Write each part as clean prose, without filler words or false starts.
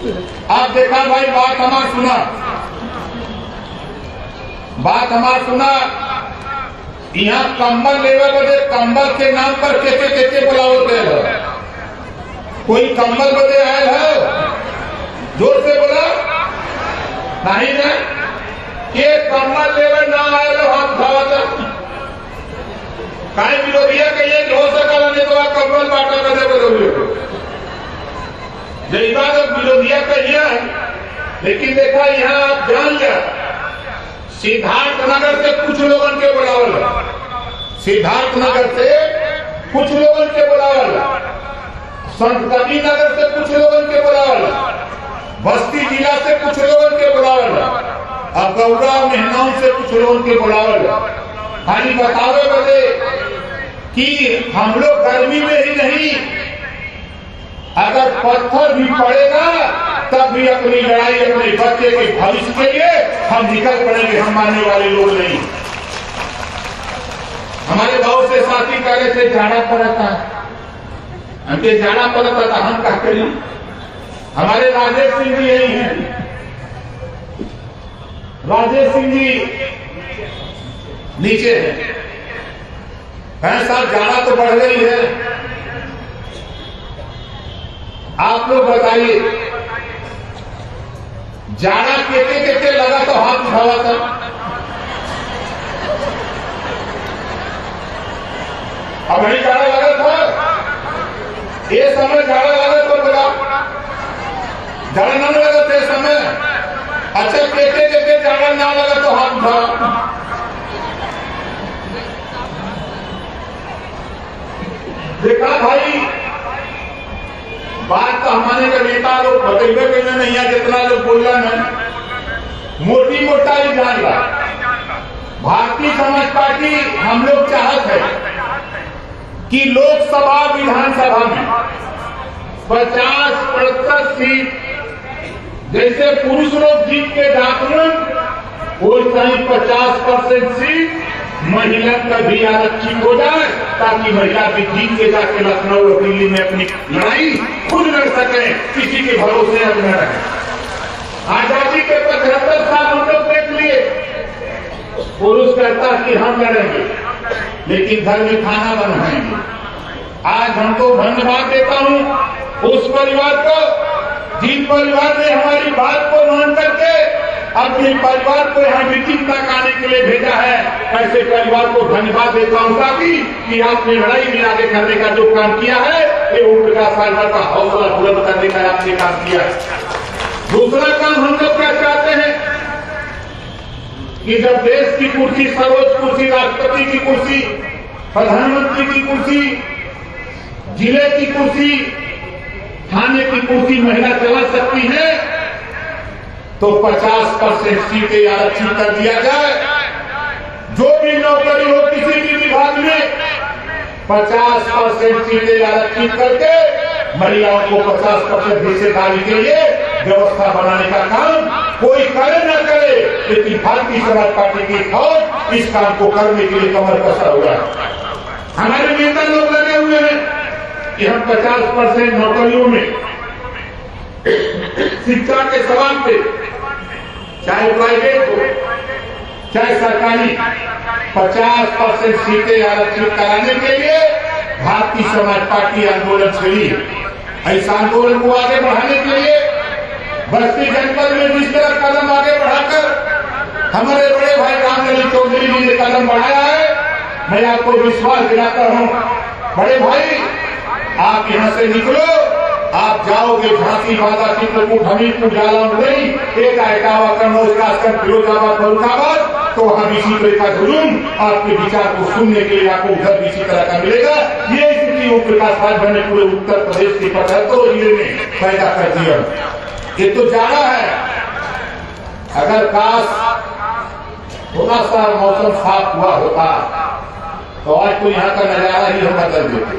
आप देखा भाई, बात हमार सुना, यहाँ कंबल लेवे बदे कंबल के नाम पर के बुलावल गए। कोई कंबल बदे आयल है? जोर से बोला नहीं ना। ये कंबल लेवे ना आयल हाथ उठावा कहीं विरोधिया कहिए कि हो सकल नहीं तो कंबल बांटा बदे बदल जब विरोधिया कहिए। लेकिन देखा यहाँ आप जान लिया, सिद्धार्थनगर से कुछ लोगों के बुलावल, सिद्धार्थनगर से कुछ लोगों के बुलावल, संत कबीर नगर से कुछ लोगों के बुलावल, बस्ती जिला से कुछ लोगों के बुलावल, अब गौरा मेहनाओं से कुछ लोगों के बुलावल। खाली बतावे बदे कि हम लोग गर्मी में ही नहीं, अगर पत्थर भी पड़ेगा तब भी अपनी लड़ाई अपने बच्चे के भविष्य के लिए हम निकल पड़ेंगे। हम मानने वाले लोग नहीं। हमारे बहुत से साथी कह रहे थे जाड़ा पड़ता, हमके जाड़ा पड़ता था, हम क्या करें। हमारे राजेश सिंह जी यही हैं, राजेश सिंह जी नीचे हैं। साहब जाड़ा तो बढ़ गई है, आप लोग बताइए जाड़ा के लगा तो हाथ उठावा था। अब नहीं जाड़ा लगा था, ये समय जाड़ा लगा तो बोला, जाड़ा ना लगा थे समय। अच्छा के जाड़ा ना लगा तो हाथ उठा। देखा भाई, बात तो हमारे का नेता लोग बतेबे कहीं नहीं है, जितना लोग बोल रहे हैं मोटी मोटाई जान रहा। भारतीय समाज पार्टी हम लोग चाहत है कि लोकसभा विधानसभा में 50% सीट जैसे पुरुष लोग जीत के जाते हैं, वैसे ही 50% सीट महिला का भी आरक्षित हो जाए, ताकि महिला भी जीत के जाके लखनऊ और दिल्ली में अपनी लड़ाई खुद लड़ सके, किसी के भरोसे अब न रहे। आजादी के 75 साल हम लोग देख लिए, पुरुष कहता कि हम लड़ेंगे लेकिन घर में खाना बनाएंगे। आज हमको धन्यवाद देता हूं उस परिवार को जिन परिवार ने हमारी बात को मान करके अपने परिवार को यहाँ मीटिंग तक आने के लिए भेजा है। ऐसे परिवार को धन्यवाद देता हूँ ताकि कि आपने लड़ाई में आगे करने का जो काम किया है, ये ओम प्रकाश सागर का हौसला बुलंद करने का आपने काम किया है। दूसरा काम हम लोग क्या चाहते हैं कि जब देश की कुर्सी, सर्वोच्च कुर्सी, राष्ट्रपति की कुर्सी, प्रधानमंत्री की कुर्सी, जिले की कुर्सी, थाने की कुर्सी महिला चला सकती है, तो 50% सीटें आरक्षित कर दिया जाए। जो भी नौकरी हो किसी भी विभाग में 50% सीटें आरक्षित करके महिलाओं को 50% हिस्सेदारी के लिए व्यवस्था बनाने का काम कोई करे न करे, लेकिन भारतीय समाज पार्टी की फौज इस काम को करने के लिए कमर कसा हुआ है। हमारे नेता लोग लगे हुए हैं कि हम 50% नौकरियों में शिक्षा के सवाल पे, चाहे प्राइवेट हो चाहे सरकारी, 50% सीटें आरक्षित कराने के लिए भारतीय समाज पार्टी आंदोलन छेड़ी है। ऐसा आंदोलन को आगे बढ़ाने के लिए बस्ती जनपद में जिस तरह कदम आगे बढ़ाकर हमारे बड़े भाई रामलली चौधरी जी ने कदम बढ़ाया है, मैं आपको विश्वास दिलाता हूं बड़े भाई, आप यहां से निकलो, आप जाओगे झांसी, बांदा, चित्रकूट, हमीरपुर, जालौन नहीं, एटावा, कन्नौज, कासगंज, फिरोजाबाद, फर्रुखाबाद, तो हम इसी तरह का जुलूम आपके विचार को सुनने के लिए आपको उधर भी इसी तरह का मिलेगा। ये स्थिति ओम प्रकाश राजभर ने पूरे उत्तर प्रदेश के 75 जिले में पैदा कर दिया। ये तो जाना है, अगर काश थोड़ा सा मौसम साफ हुआ होता तो आज तो यहाँ का नजारा ही हम बदल देते।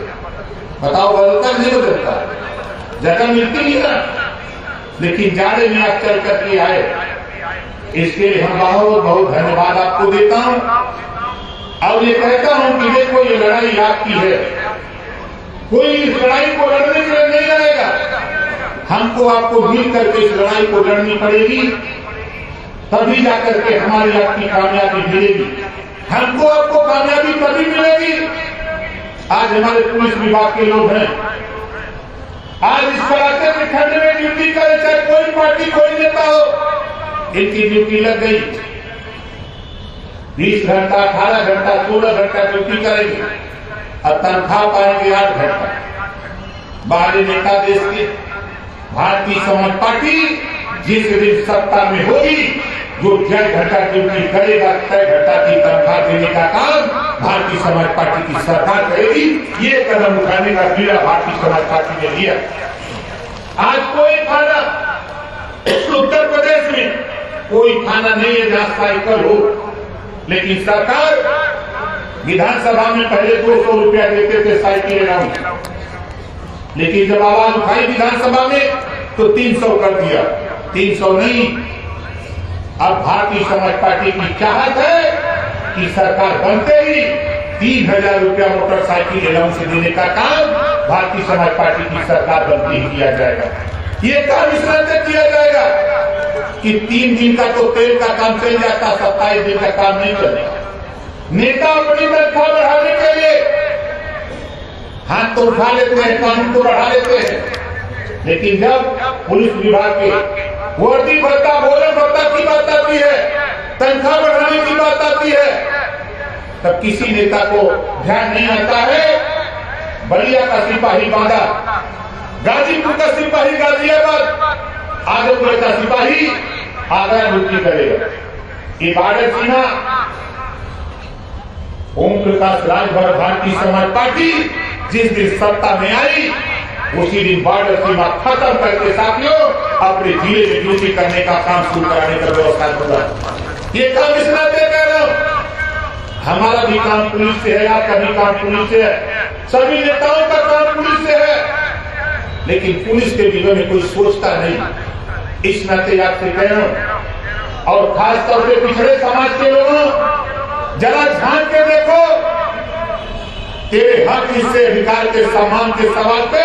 बताओ बदलता नहीं बदलता, जगह मिलती नहीं ना, लेकिन जाने में आप चल करके आए, इसके लिए हम बहुत बहुत धन्यवाद आपको देता हूं। और ये कहता हूं कि देखो ये लड़ाई आपकी है, कोई इस लड़ाई को लड़ने के लिए नहीं आएगा। हमको आपको मिल करके इस लड़ाई को लड़नी पड़ेगी, तभी जाकर के हमारी आपकी कामयाबी मिलेगी। हमको आपको कामयाबी तभी मिलेगी। आज हमारे पुलिस विभाग के लोग हैं, आज इस कड़ाके के ठंड में ड्यूटी करे, चाहे कोई पार्टी कोई नेता हो, इनकी ड्यूटी लग गई। 20 घंटा 18 घंटा 16 घंटा ड्यूटी करेंगे और तनख्वाह पाएंगे 8 घंटा। बाहरी नेता देश के भारतीय समाज पार्टी जिस दिन सत्ता में होगी, जो 6 घंटा ड्यूटी करेगा 6 घंटा की तनख्वाह देने का काम भारतीय समाज पार्टी की सरकार करेगी। ये कदम उठाने का बीड़ा भारतीय समाज पार्टी ने लिया। आज कोई थाना उत्तर प्रदेश में कोई थाना नहीं है जहां साइकिल हो, लेकिन सरकार विधानसभा में पहले 200 रुपया देते थे साइकिल अनाउंस, लेकिन जब आवाज उठाई विधानसभा में तो 300 कर दिया। 300 नहीं, अब भारतीय समाज पार्टी की चाहत है कि सरकार बनते ही 3000 रुपया मोटरसाइकिल अलाउंस देने का काम भारतीय समाज पार्टी की सरकार बनती ही किया जाएगा। ये काम इस तरह से किया जाएगा कि 3 दिन का तो तेल का काम चल जाता, 27 दिन का काम नहीं चलेगा। नेता अपनी तनख्वाह बढ़ाने के लिए हाथ तो उठा लेते हैं, कानून को बढ़ा लेते हैं, लेकिन जब पुलिस विभाग के वर्दी भत्ता भोजन भत्ता की बात आती है, तनख्वाह बढ़ाने की बात आती है, तब किसी नेता को ध्यान नहीं आता है। बलिया का सिपाही बांदा, गाजीपुर का सिपाही गाजियाबाद, आजमगढ़ का सिपाही आगरा ड्यूटी करेगा। ये बॉर्डर सीमा ओम प्रकाश राजभर भारतीय समाज पार्टी जिस दिन सत्ता में आई, उसी दिन बॉर्डर सीमा खत्म करके साथियों अपने जिले में ड्यूटी करने का काम शुरू कराने का व्यवस्था होगा। ये काम इस नाते कह रहा हूं, हमारा भी काम पुलिस से है, आपका भी काम पुलिस से है, सभी नेताओं का काम पुलिस से है, लेकिन पुलिस के विषय में कोई सोचता नहीं। इस नाते आपसे कह रहा हूं, और खास तौर से पिछड़े समाज के लोगों, जरा झांक के देखो, तेरे हक हिस्से अधिकार के सम्मान के सवाल पे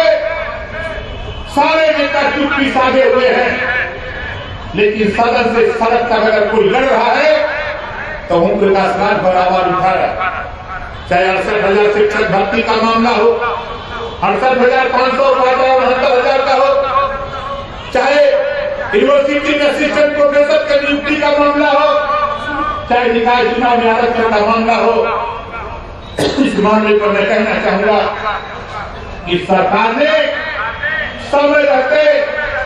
सारे नेता चुप्पी साधे हुए हैं, लेकिन सदन से सड़क तक अगर कोई लड़ रहा है तो ओम प्रकाश राजभर आवाज उठा रहा। चाहे 68,000 शिक्षक भर्ती का मामला हो, 68,500 और 69,000 का हो, चाहे यूनिवर्सिटी में असिस्टेंट प्रोफेसर की नियुक्ति का मामला हो, चाहे निकाय चुनाव में आरक्षण का मामला हो। इस मामले पर मैं कहना चाहूंगा कि सरकार ने समय रहते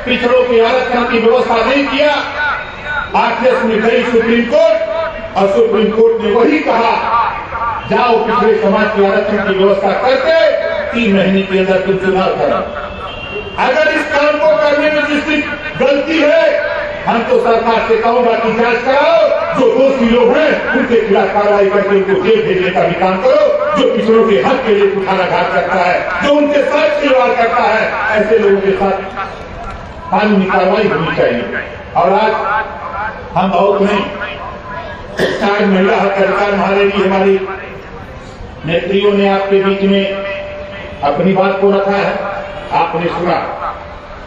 पिछड़ों के आरक्षण की व्यवस्था नहीं किया। आखिर में गई सुप्रीम कोर्ट, और सुप्रीम कोर्ट ने वही कहा, जाओ पिछड़े समाज के आरक्षण की व्यवस्था करके 3 महीने के अंदर तुम चुनाव करो। अगर इस काम को करने में जिसकी गलती है, हम तो सरकार से कहूंगा कि जांच कराओ, जो दोषी लोग हैं उनके खिलाफ कार्रवाई करके उनको जेल भेजने का भी काम करो। जो पिछड़ों के हक के लिए कुठाराघात करता है, जो उनके साथ खिलवाड़ करता है, ऐसे लोगों के साथ कानूनी कार्रवाई होनी चाहिए। और आज हम बहुत नहीं, आज महिला हक अधिकार महारैली हमारी नेत्रियों ने आपके बीच में अपनी बात को रखा है, आपने सुना।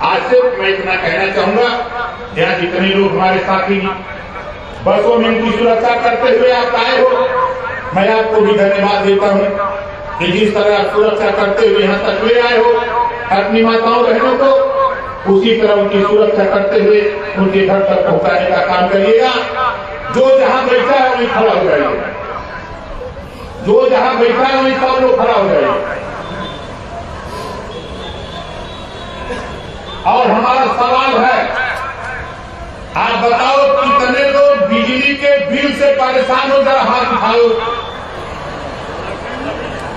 आज से मैं इतना कहना चाहूंगा, यहाँ जितने लोग हमारे साथी बसों में उनकी सुरक्षा करते हुए आप आए हो, मैं आपको भी धन्यवाद देता हूँ कि जिस तरह आप सुरक्षा करते हुए यहाँ तक ले आए हो अपनी माताओं बहनों को, उसी तरह उनकी सुरक्षा करते हुए उनके घर तक पहुँचाने का काम करिएगा। जो जहाँ बैठा है वहीं खड़ा हो जाइए, जो जहाँ बैठा है वहीं सब लोग खड़ा हो जाइए। और हमारा सवाल है, आप बताओ कितने लोग बिजली के बिल से परेशान हो, जरा हाथ उठाओ।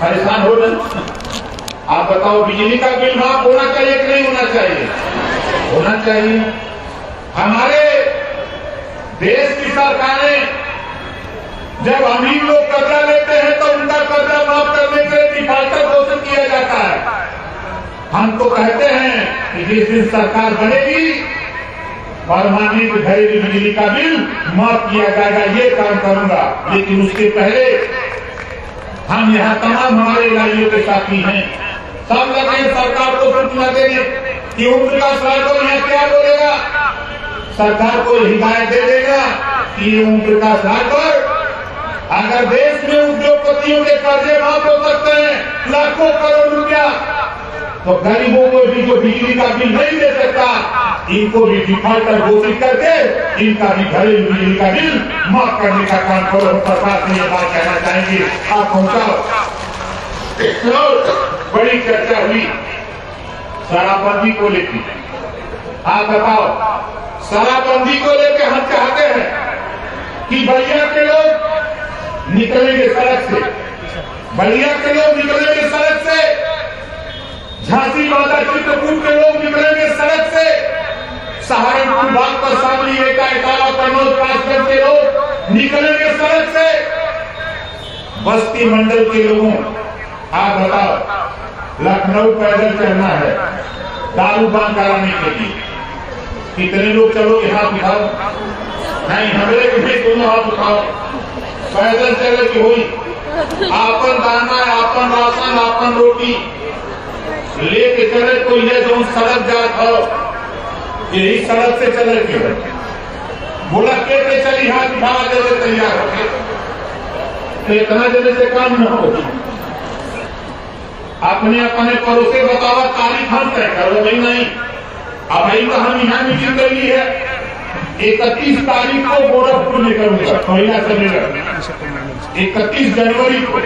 परेशान हो रहे? आप बताओ बिजली का बिल माफ होना चाहिए कि नहीं होना चाहिए? होना चाहिए। हमारे देश की सरकारें जब अमीर लोग कर्जा लेते हैं तो उनका कर्जा माफ करने के लिए डिफाल्टर घोषित किया जाता है। हम तो कहते हैं कि जिस दिन सरकार बनेगी परमानेंट घरेलू बिजली का बिल माफ किया जाएगा, ये काम करूंगा। लेकिन उसके पहले हम यहाँ तमाम हमारे इलाकों के साथी हैं, सब लगे सरकार को सूचना देने कि ओम प्रकाश राठौर यहाँ क्या बोलेगा? सरकार को हिदायत दे देगा कि ओम प्रकाश राठौर अगर देश में उद्योगपतियों के कर्जे माफ हो सकते हैं लाखों करोड़ रुपया, तो गरीबों को भी जो बिजली का बिल नहीं दे सकता, इनको भी डिफॉल्टर घोषित करके इनका भी घरेलू बिजली का बिल माफ करने का काम करो। सरकार से ये बात कहना चाहेंगे, आप पहुंचाओ। बड़ी चर्चा हुई शराबबंदी को लेकर। आप बताओ, शराबबंदी को लेकर हम चाहते हैं कि बलिया के लोग निकलेंगे सड़क से, बलिया के लोग निकलेंगे सड़क से, झांसी माता चित्रकूट के लोग निकलेंगे सड़क से, सहारनपुर बागपत शामली एटा इटावा कन्नौज कासगंज के लोग निकलेंगे सड़क से। बस्ती मंडल के लोगों, आप बताओ, लखनऊ पैदल चलना है दारू बंद कराने के लिए, कितने लोग चलोगे? हाथ उठाओ। नहीं, हमरे भी दोनों हाथ उठाओ। पैदल चले की हुई, आपन दाना, आपन राशन, आपन रोटी लेके चले, तो ये जो सड़क जात हो यही सड़क से चले के बोला के चली, हाथ उठावा देने तैयार होके, तो इतना देने से काम न हो। अपने अपने पड़ोसे बतावा तारीख हम तय करो। नहीं, अब भाई तो हम यहाँ मीटिंग कर ली है, 31 तारीख को गोरखपुर में करूंगा पहला सम्मेलन, 31 जनवरी को,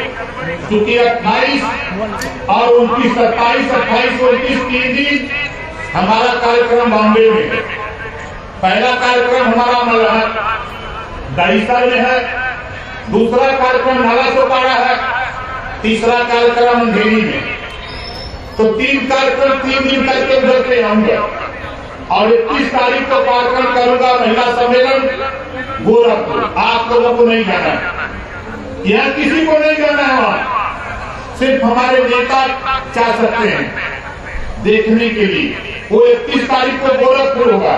क्योंकि 28 और 29, 27, 28, 29 3 दिन हमारा कार्यक्रम बॉम्बे में है। पहला कार्यक्रम हमारा मल्हार दहिसर में है, दूसरा कार्यक्रम नालासोपारा है, तीसरा कार्यक्रम अंधेरी में। तो 3 कार्यक्रम 3 दिन करके उधर से आऊंगा और 31 तारीख को कार्यक्रम करूंगा महिला सम्मेलन गोरखपुर। आप लोगों को नहीं जाना है, यहाँ किसी को नहीं जाना है, वहां सिर्फ हमारे नेता जा सकते हैं देखने के लिए। वो 31 तारीख को गोरखपुर होगा।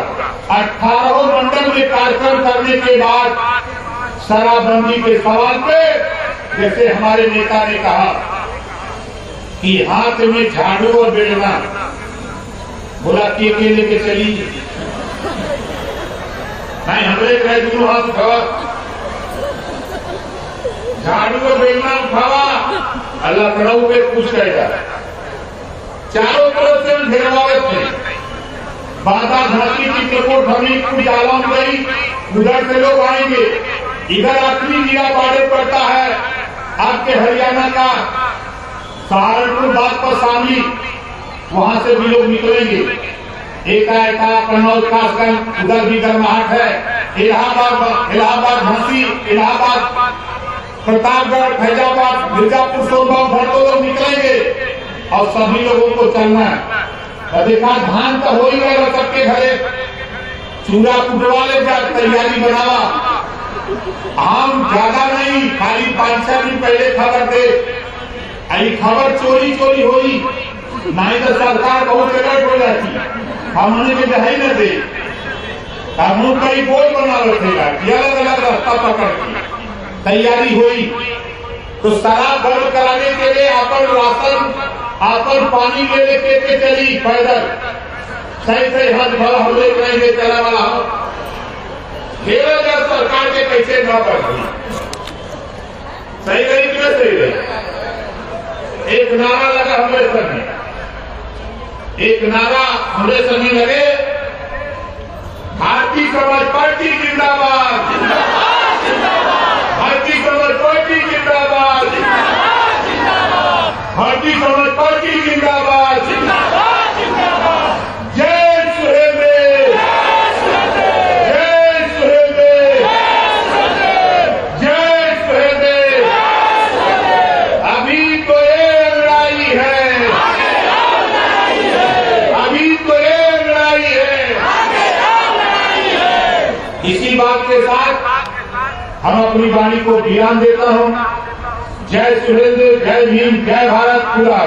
18 मंडल में कार्यक्रम करने के बाद शराबबंदी के सवाल पे, जैसे हमारे नेता ने कहा कि हाथ में झाड़ू और बेलना, बोला कि अकेले के चली नहीं, हमरे कहे दोनों हाथ उठावा, झाड़ू और बेलना उठावा, अल्लाह लखनऊ में कुछ कहेगा। चारों तरफ से हम घेरवावे थे, बाधा झांसी चित्रकूट हमीरपुर जालौन गई, उधर से लोग आएंगे, इधर आखिरी जिला बॉर्डर पड़ता है आपके हरियाणा का, सहारनपुर बागपत शामली, वहां से भी लोग निकलेंगे। एटा कन्नौज कासगंज, उधर भी गर्माहट है। इलाहाबाद झांसी, इलाहाबाद प्रतापगढ़, फैजाबाद, मिर्जापुर, सोनभद्र, उधर तो लोग निकलेंगे और सभी लोगों को चलना है। देखा धान तो हो ही गया सबके घरे, चूड़ा कुटवा ले जा, तैयारी बनावा। हम ज्यादा नहीं, खाली 5-6 दिन पहले खबर दे, आई खबर चोरी होई, नहीं तो सरकार बहुत अलर्ट हो जाती। हमने भी दहाई न दे, हम कई बोल बना रखेगा कि अलग अलग रास्ता पकड़ के तैयारी हुई। तो शराब बंद कराने के लिए आपन राशन, आपन पानी ले लेके चली पैदल, सही हाथ भरा हम ले नहीं चला वाला हो। 13,000 सरकार के पैसे न बढ़ी, सही रही कि नहीं सही रही? एक नारा लगा हमरे संगे, एक नारा हमरे संगे लगे, भारतीय समाज पार्टी जिंदाबाद, भारतीय समाज पार्टी जिंदाबाद, भारतीय समाज पार्टी जिंदाबाद, जय सुहेलदेव, जय सुहेलदेव, जय सुहेलदेव। अभी तो ये लड़ाई है, अभी तो ये लड़ाई है। इसी बात के साथ हम अपनी वाणी को विराम देता हूं। जय सुहेलदेव, जय भीम, जय भारत, पूरा